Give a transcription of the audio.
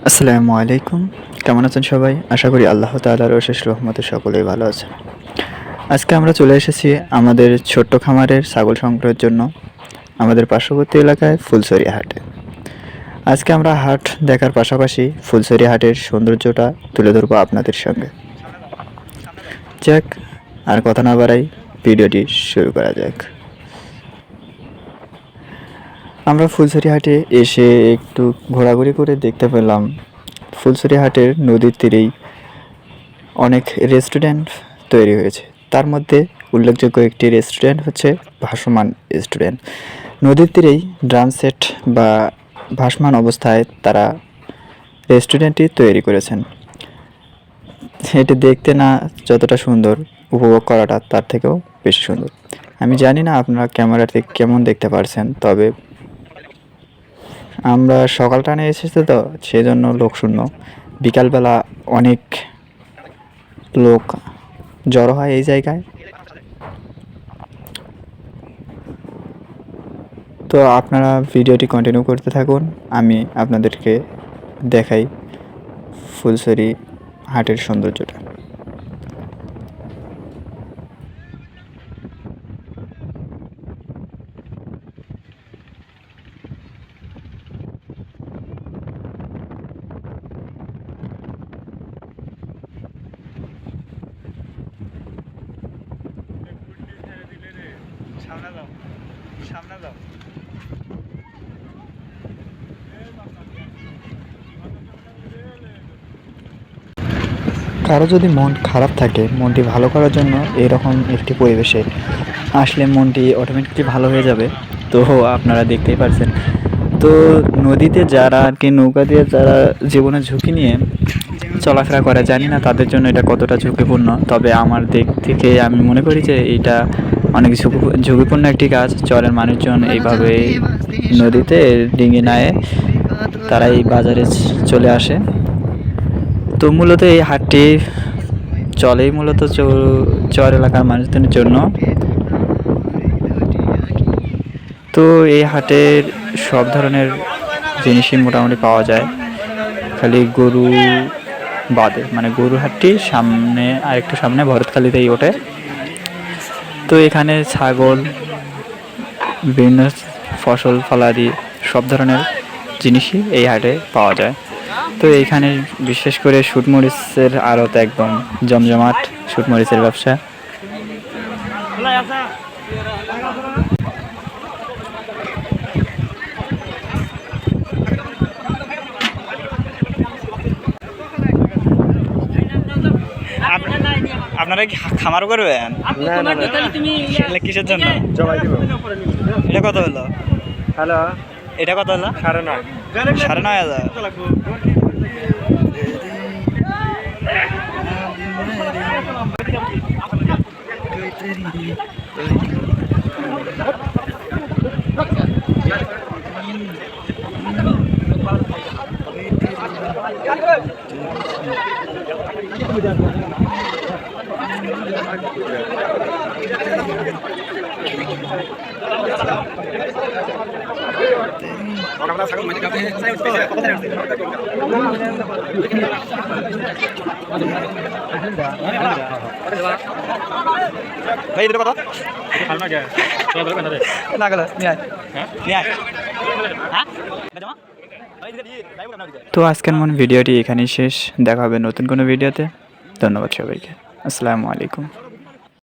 আসসালামু আলাইকুম। কেমন আছেন সবাই? আশা করি আল্লাহ তাআলার অশেষ রহমতে সকলেই ভালো আছেন। আজকে আমরা চলে এসেছি আমাদের ছোট্ট খামারের ছাগল সংগ্রহের জন্য আমাদের পার্শ্ববর্তী এলাকায় ফুলছড়ি হাটে। আজকে আমরা হাট দেখার পাশাপাশি ফুলছড়ি হাটের সৌন্দর্যটা তুলে ধরবো আপনাদের সঙ্গে। যাক, আর কথা না বাড়াই, ভিডিওটি শুরু করা যাক। আমরা ফুলছড়ি হাটে এসে একটু ঘোরাঘুরি করে দেখতে পেলাম ফুলছড়ি হাটের নদীর তীরেই অনেক রেস্টুরেন্ট তৈরি হয়েছে। তার মধ্যে উল্লেখযোগ্য একটি রেস্টুরেন্ট হচ্ছে ভাসমান রেস্টুরেন্ট। নদীর তীরেই ড্রাম সেট বা ভাসমান অবস্থায় তারা রেস্টুরেন্টটি তৈরি করেছেন। এটি দেখতে না যতটা সুন্দর, উপভোগ করাটা তার থেকেও বেশি সুন্দর। আমি জানি না আপনারা ক্যামেরাতে কেমন দেখতে পারছেন, তবে আমরা সকাল টানে এসেছি তো সেজন্য লোকশূন্য। বিকালবেলা অনেক লোক জড়ো হয় এই জায়গায়। তো আপনারা ভিডিওটি কন্টিনিউ করতে থাকুন, আমি আপনাদেরকে দেখাই ফুলছড়ি হাটের সৌন্দর্যটা। সামনে দাও। কারো যদি মন খারাপ থাকে, মনটি ভালো করার জন্য এরকম একটি পরিবেশে আসলে মনটি অটোমেটিকলি ভালো হয়ে যাবে। তো আপনারা দেখতেই পারছেন। তো নদীতে যারা আর কি নৌকা দিয়ে যারা জীবনের ঝুঁকি নিয়ে চলাফেরা করে, জানি না তাদের জন্য এটা কতটা ঝুঁকিপূর্ণ, তবে আমার দিক থেকে আমি মনে করি যে এটা অনেক ঝুঁকিপূর্ণ একটি কাজ। চরের মানুষজন এইভাবে নদীতে ডিঙি নায়ে তারা এই বাজারে চলে আসে। তো মূলত এই হাটটি চলেই মূলত চর এলাকার মানুষদের জন্য। তো এই হাটের সব ধরনের জিনিসই মোটামুটি পাওয়া যায়, খালি গরু বাদে। মানে গরুর হাটটি সামনে, আর একটু সামনে ভরতখালিতেই ওঠে। তো এখানে ছাগল, বিভিন্ন ফসল ফলাদি সব ধরনের জিনিসই এই হাটে পাওয়া যায়। তো এইখানে বিশেষ করে শুটমরিচের আড়ত একদম জমজমাট, শুটমরিচের ব্যবসা। আপনারা কি খামারও করবেন? কিসের জন্য? এটা কত হলো? হ্যালো, এটা কত হলো? 9,500। ভাই এটা কত? না গেল নিয়ে আয়। তো আজকের মন ভিডিওটি এখানেই শেষ। দেখা হবে নতুন কোনো ভিডিওতে। ধন্যবাদ সবাইকে। আসসালামু আলাইকুম।